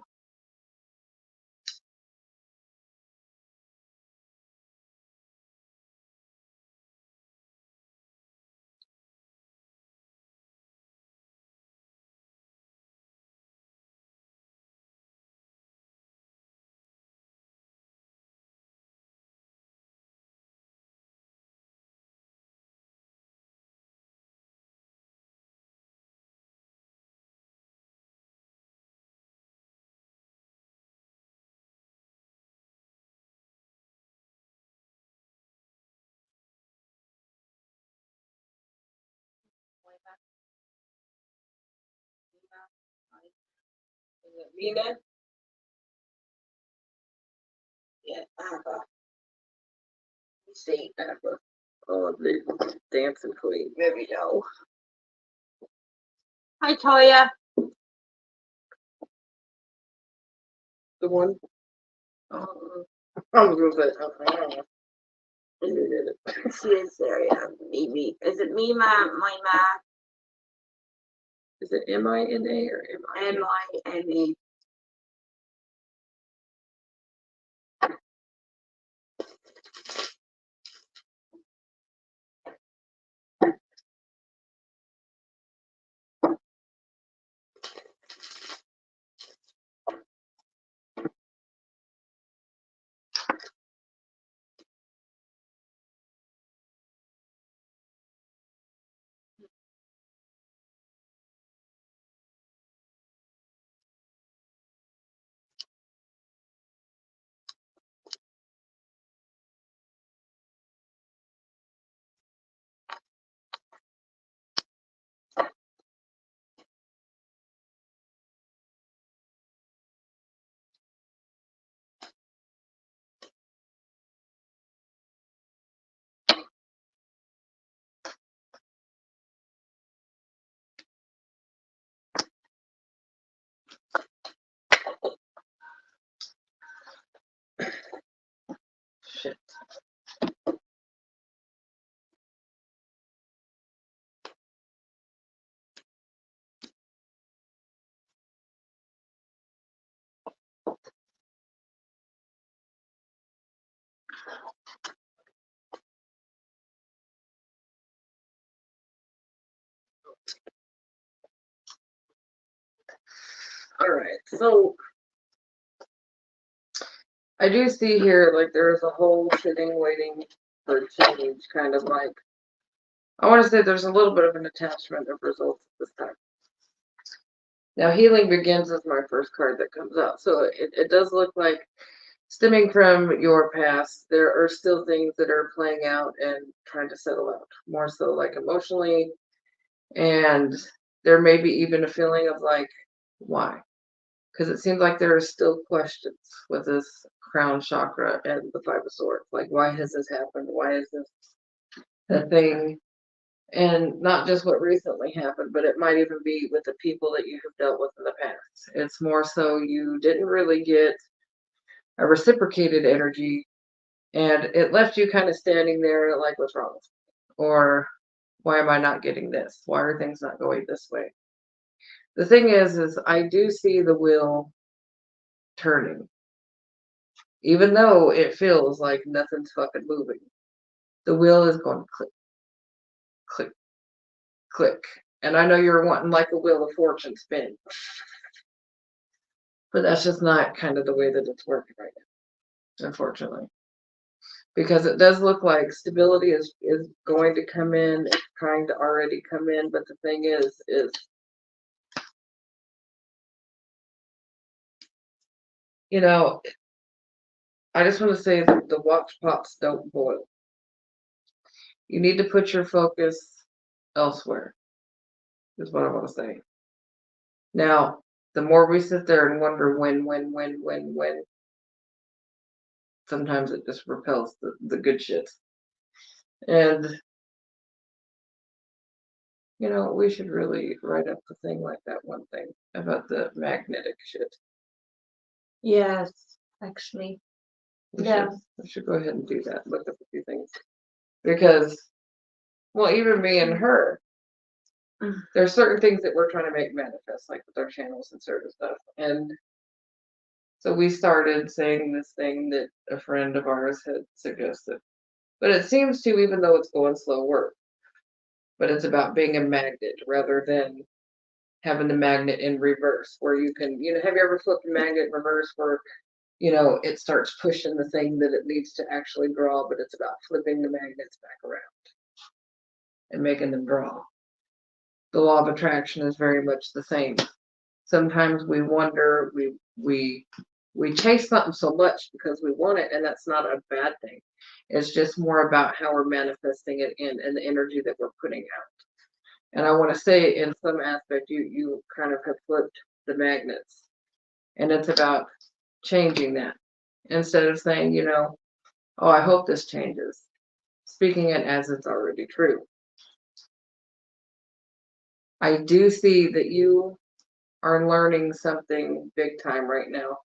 Is it Mina? Yeah, Abba. You see, Abba. Oh, the dancing queen. there we go. Hi, Toya. The one. I was gonna say. I don't know. You did it. She is there, yeah. Mimi. Is it Mima? My ma? Is it M-I-N-A or M-I-N? M-I-M-E. Shit. All right, so I do see here like there's a whole sitting waiting for change, kind of like I want to say there's a little bit of an attachment of results this time. Now, healing begins is my first card that comes out, so it does look like stemming from your past, there are still things that are playing out and trying to settle out, more so like emotionally, and there may be even a feeling of like, why? Because it seems like there are still questions with this crown chakra and the Five of Swords. Like, why has this happened? Why is this a thing? And not just what recently happened, but it might even be with the people that you have dealt with in the past. It's more so you didn't really get a reciprocated energy and it left you kind of standing there like, what's wrong with me? Or why am I not getting this? Why are things not going this way? The thing is I do see the wheel turning. Even though it feels like nothing's fucking moving. The wheel is going click, click, click. And I know you're wanting like a wheel of fortune spin. But that's just not kind of the way that it's working right now, unfortunately. Because it does look like stability is going to come in, it's trying to already come in, but the thing is you know, I just want to say that the watch pots don't boil. You need to put your focus elsewhere, is what I want to say. Now, the more we sit there and wonder when, sometimes it just repels the good shit. And, we should really write up a thing like that one thing about the magnetic shit. Yes, actually. We Yeah. should go ahead and do that. Look up a few things. Because, well, even me and her, there are certain things that we're trying to make manifest, like with our channels and certain stuff. And so we started saying this thing that a friend of ours had suggested. But it seems to, even though it's going slow, work. But it's about being a magnet rather than having the magnet in reverse, where you can, have you ever flipped a magnet in reverse where, it starts pushing the thing that it needs to actually draw, but it's about flipping the magnets back around and making them draw. The law of attraction is very much the same. Sometimes we wonder, we chase something so much because we want it, and that's not a bad thing. It's just more about how we're manifesting it in and the energy that we're putting out. And I want to say, in some aspect, you kind of have flipped the magnets, and it's about changing that instead of saying, oh, I hope this changes, speaking it as it's already true. I do see that you are learning something big time right now.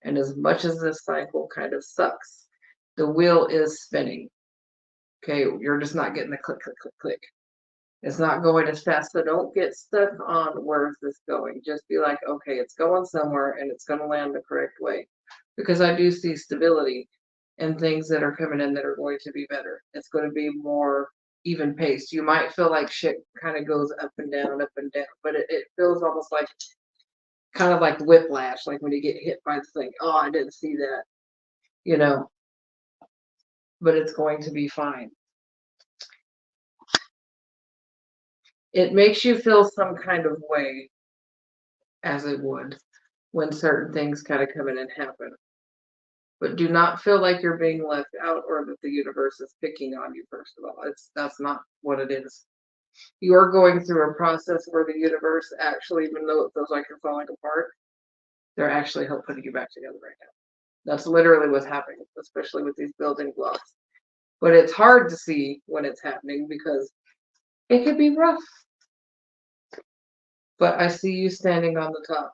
And as much as this cycle kind of sucks, the wheel is spinning. Okay, you're just not getting the click, click, click, click. It's not going as fast. So don't get stuck on where is this going. Just be like, okay, it's going somewhere and it's going to land the correct way. Because I do see stability and things that are coming in that are going to be better. It's going to be more even paced. You might feel like shit kind of goes up and down, but it feels almost like kind of like whiplash, like when you get hit by the thing. Oh, I didn't see that, but it's going to be fine. It makes you feel some kind of way, as it would, when certain things kind of come in and happen. But do not feel like you're being left out or that the universe is picking on you, first of all. That's not what it is. You are going through a process where the universe actually, even though it feels like you're falling apart, they're actually putting you back together right now. That's literally what's happening, especially with these building blocks. But it's hard to see when it's happening because it could be rough. But I see you standing on the top.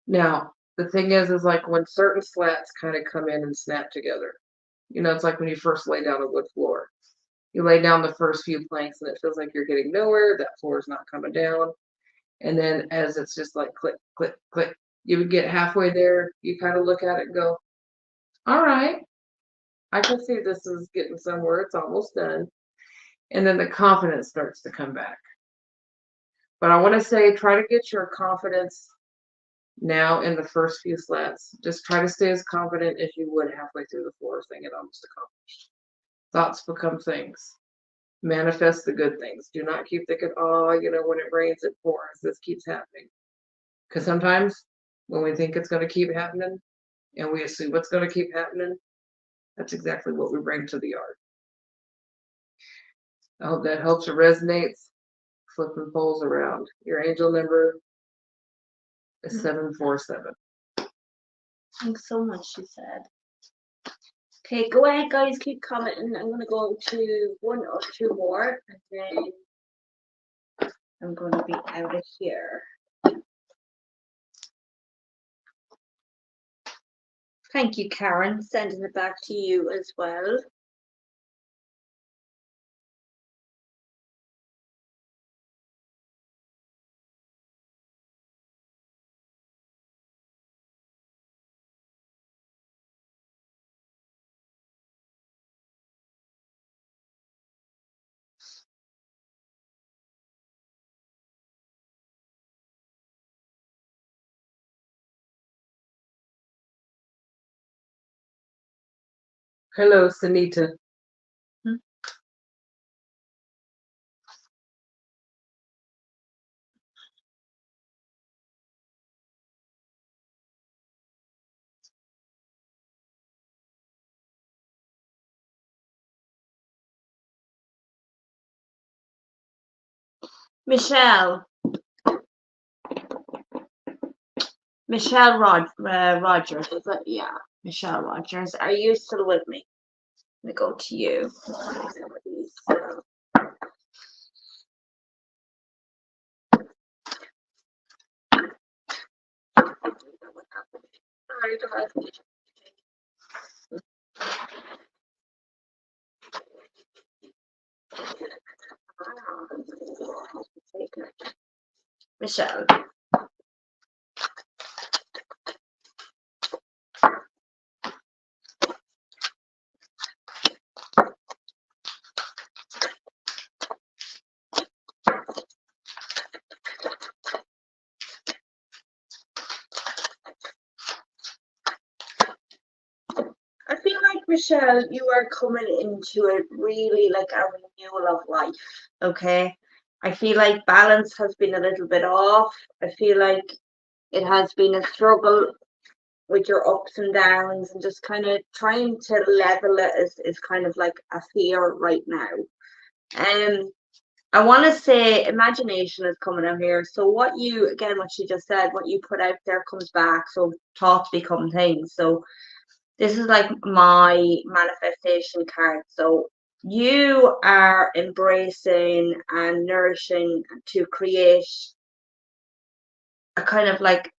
Now, the thing is like when certain slats kind of come in and snap together. It's like when you first lay down a wood floor. You lay down the first few planks and it feels like you're getting nowhere. That floor is not coming down. And then as it's just like click, click, click, you would get halfway there. You kind of look at it and go, all right, I can see this is getting somewhere. It's almost done. And then the confidence starts to come back. But I want to say, try to get your confidence now in the first few slats. Just try to stay as confident as you would halfway through the floor thing it almost accomplished. Thoughts become things. Manifest the good things. Do not keep thinking, oh, when it rains, it pours. This keeps happening. Because sometimes when we think it's going to keep happening and we assume it's going to keep happening, that's exactly what we bring to the yard. I hope that helps or resonates. Flipping poles around. Your angel number is 747. Thanks so much, she said. Okay, go ahead, guys. Keep commenting. I'm going to go to one or two more, and then I'm going to be out of here. Thank you, Karen. Sending it back to you as well. Hello, Sunita. Michelle. Michelle Rogers, is it? Yeah, Michelle Rogers. Are you still with me? Let me go to you. Michelle. I feel like, Michelle, you are coming into it really like a renewal of life, okay? I feel like balance has been a little bit off. I feel like it has been a struggle with your ups and downs, and just kind of trying to level it is kind of like a fear right now. I want to say imagination is coming out here. So what you, again, what she just said, what you put out there comes back. So thoughts become things. So this is like my manifestation card. So you are embracing and nourishing to create a kind of like,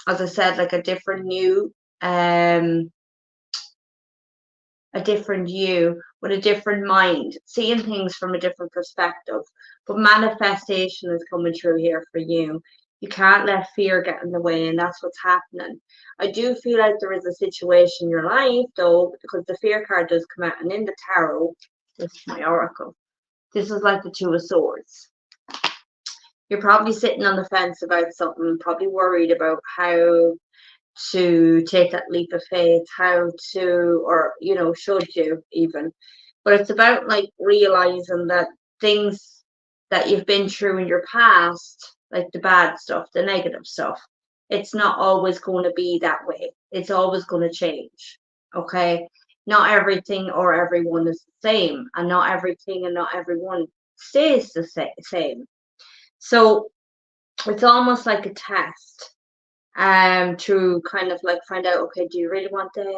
as I said, like a different you with a different mind, seeing things from a different perspective. But manifestation is coming through here for you. You can't let fear get in the way, and that's what's happening. I do feel like there is a situation in your life, though, because the fear card does come out, and in the tarot, this is my oracle. This is like the Two of Swords. You're probably sitting on the fence about something, probably worried about how to take that leap of faith, how to, or, should you even. But it's about like realizing that things that you've been through in your past, like the bad stuff, the negative stuff, it's not always going to be that way. It's always going to change. Okay. Not everything or everyone is the same, and not everything and not everyone stays the same. So it's almost like a test to kind of like find out, okay, do you really want this?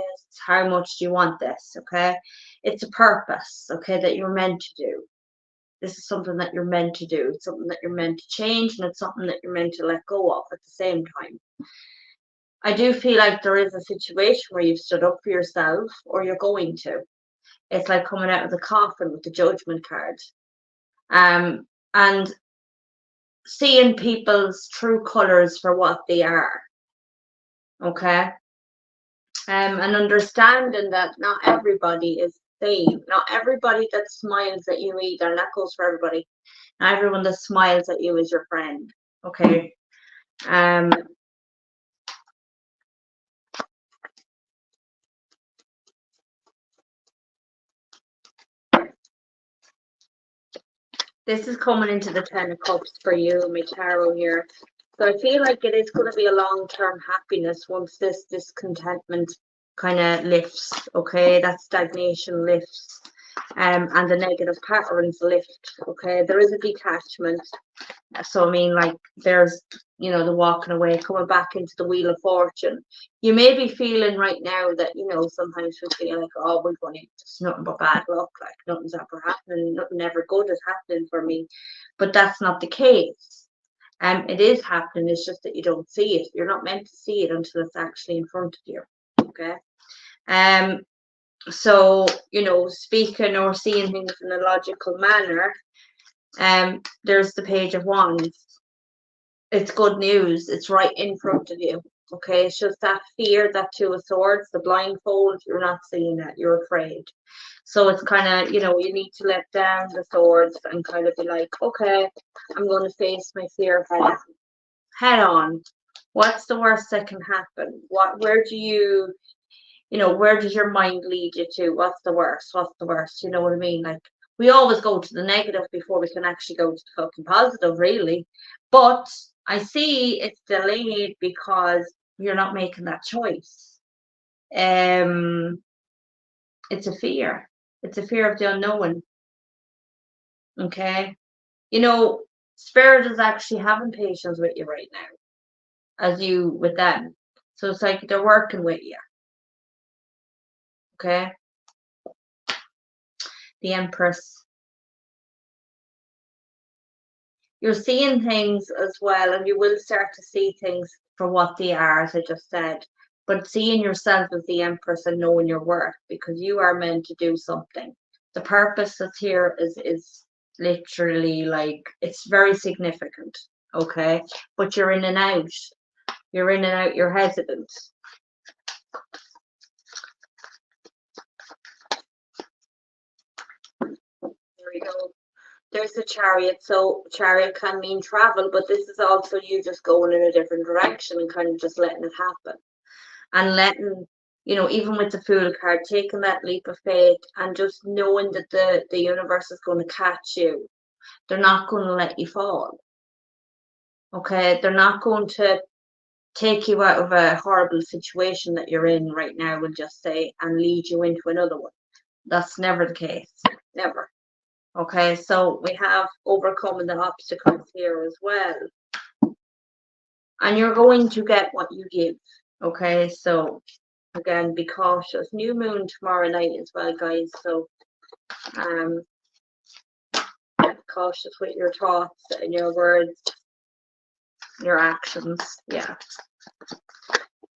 How much do you want this? Okay, it's a purpose, okay, that you're meant to do. This is something that you're meant to do. It's something that you're meant to change, and it's something that you're meant to let go of at the same time. I do feel like there is a situation where you've stood up for yourself, or you're going to. It's like coming out of the coffin with the Judgment card, and seeing people's true colors for what they are. Okay. And understanding that not everybody is the same. Not everybody that smiles at you either, and that goes for everybody. Not everyone that smiles at you is your friend. Okay. This is coming into the Ten of Cups for you, my tarot here. So I feel like it is going to be a long-term happiness once this discontentment kind of lifts. Okay, that stagnation lifts, and the negative patterns lift. Okay, there is a detachment. So I mean, like, there's, the walking away, coming back into the Wheel of Fortune. You may be feeling right now that, sometimes we feel like, oh, we're going to, it's nothing but bad luck, like nothing's ever happening, nothing ever good is happening for me. But that's not the case. It is happening, it's just that you don't see it. You're not meant to see it until it's actually in front of you. Okay. So, speaking or seeing things in a logical manner, there's the Page of Wands. It's good news. It's right in front of you. Okay, it's just that fear, that Two of Swords, the blindfold. You're not seeing that. You're afraid. So it's kind of, you need to let down the swords and kind of be like, okay, I'm going to face my fear head on. What's the worst that can happen? Where do you, where does your mind lead you to? What's the worst? What's the worst? You know what I mean? Like, we always go to the negative before we can actually go to the fucking positive, really. But I see it's delayed because you're not making that choice. It's a fear. It's a fear of the unknown. Okay. Spirit is actually having patience with you right now, as you with them. So it's like they're working with you. Okay? The Empress. You're seeing things as well, and you will start to see things for what they are, as I just said. But seeing yourself as the Empress and knowing your worth, because you are meant to do something. The purpose that's here is literally like, it's very significant, okay? But you're in and out. You're in and out, you're hesitant. There we go. There's the Chariot. So Chariot can mean travel, but this is also you just going in a different direction and kind of just letting it happen. And letting, even with the Fool card, taking that leap of faith and just knowing that the universe is going to catch you. They're not going to let you fall. Okay? They're not going to take you out of a horrible situation that you're in right now, we'll just say, and lead you into another one. That's never the case. Never. Okay, so we have overcoming the obstacles here as well. And you're going to get what you give. Okay, so again, be cautious. New moon tomorrow night as well, guys. So cautious with your thoughts and your words, your actions. Yeah.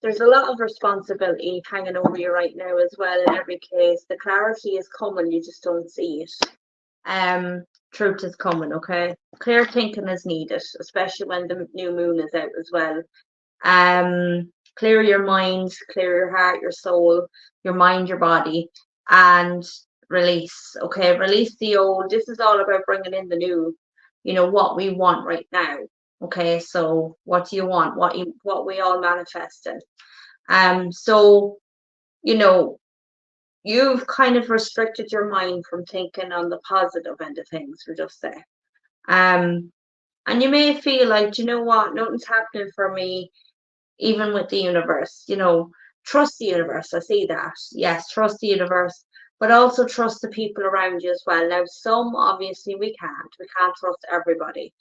There's a lot of responsibility hanging over you right now as well in every case. The clarity is coming, you just don't see it. Truth is coming, okay? Clear thinking is needed, especially when the new moon is out as well. Clear your mind, clear your heart, your soul, your mind, your body, and release, okay? Release the old. This is all about bringing in the new, what we want right now. Okay, so what do you want? What we all manifested. So, you've kind of restricted your mind from thinking on the positive end of things, we'll just say. And you may feel like, you know what, nothing's happening for me, even with the universe. Trust the universe. I see that. Yes, trust the universe, but also trust the people around you as well. Now, some obviously we can't trust everybody.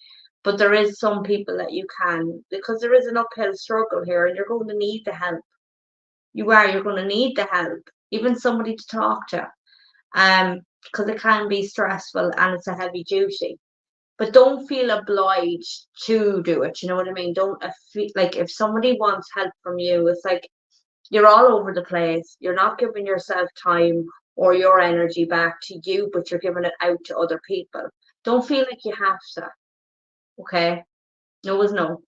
But there is some people that you can, because there is an uphill struggle here, and you're going to need the help. You're going to need the help, even somebody to talk to, because it can be stressful and it's a heavy duty. But don't feel obliged to do it. You know what I mean? Don't feel like if somebody wants help from you, it's like you're all over the place. You're not giving yourself time or your energy back to you, but you're giving it out to other people. Don't feel like you have to. Okay? No is no.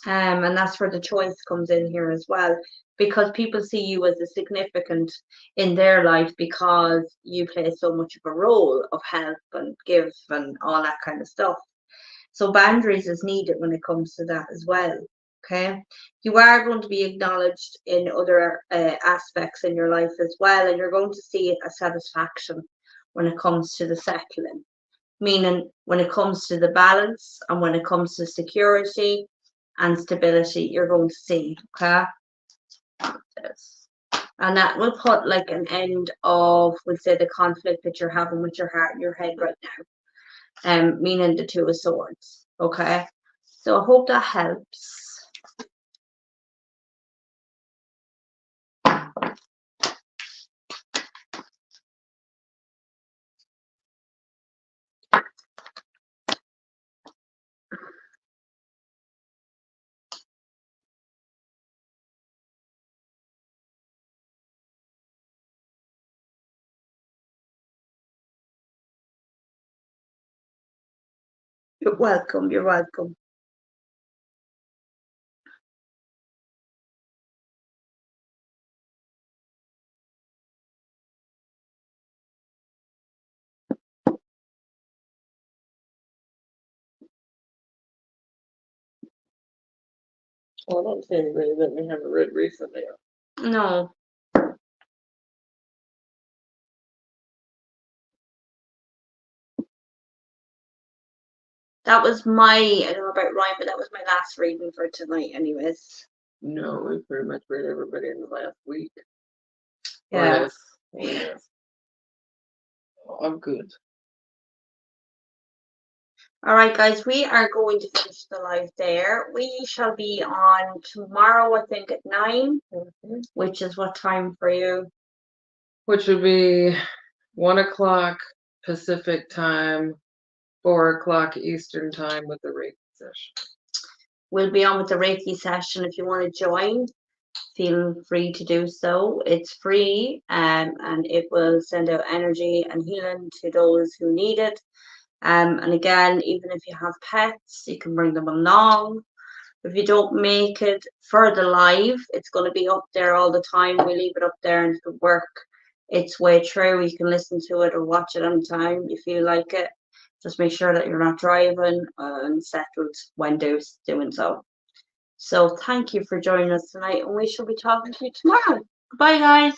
And that's where the choice comes in here as well, because people see you as a significant in their life because you play so much of a role of help and give and all that kind of stuff. So boundaries is needed when it comes to that as well. Okay, you are going to be acknowledged in other aspects in your life as well, and you're going to see a satisfaction when it comes to the settling, meaning when it comes to the balance and when it comes to security and stability, you're going to see, okay? And that will put like an end of, we'll say, the conflict that you're having with your heart and your head right now, meaning the Two of Swords, okay? So I hope that helps. You're welcome, you're welcome. Well, I don't see anybody that we haven't read recently. No. That was I don't know about Ryan, but that was my last reading for tonight anyways. No, we pretty much read everybody in the last week. Yeah. Yes. I'm good. All right, guys, we are going to finish the live there. We shall be on tomorrow, I think, at 9, which is what time for you? Which would be 1 o'clock Pacific time, 4 o'clock Eastern time with the Reiki session. We'll be on with the Reiki session. If you want to join, feel free to do so. It's free, and it will send out energy and healing to those who need it. And again, even if you have pets, you can bring them along. If you don't make it for the live, it's going to be up there all the time. We leave it up there and it'll work its way through. You can listen to it or watch it anytime you feel like it. Just make sure that you're not driving and settled when doing so. So thank you for joining us tonight, and we shall be talking to you tomorrow. Bye, guys.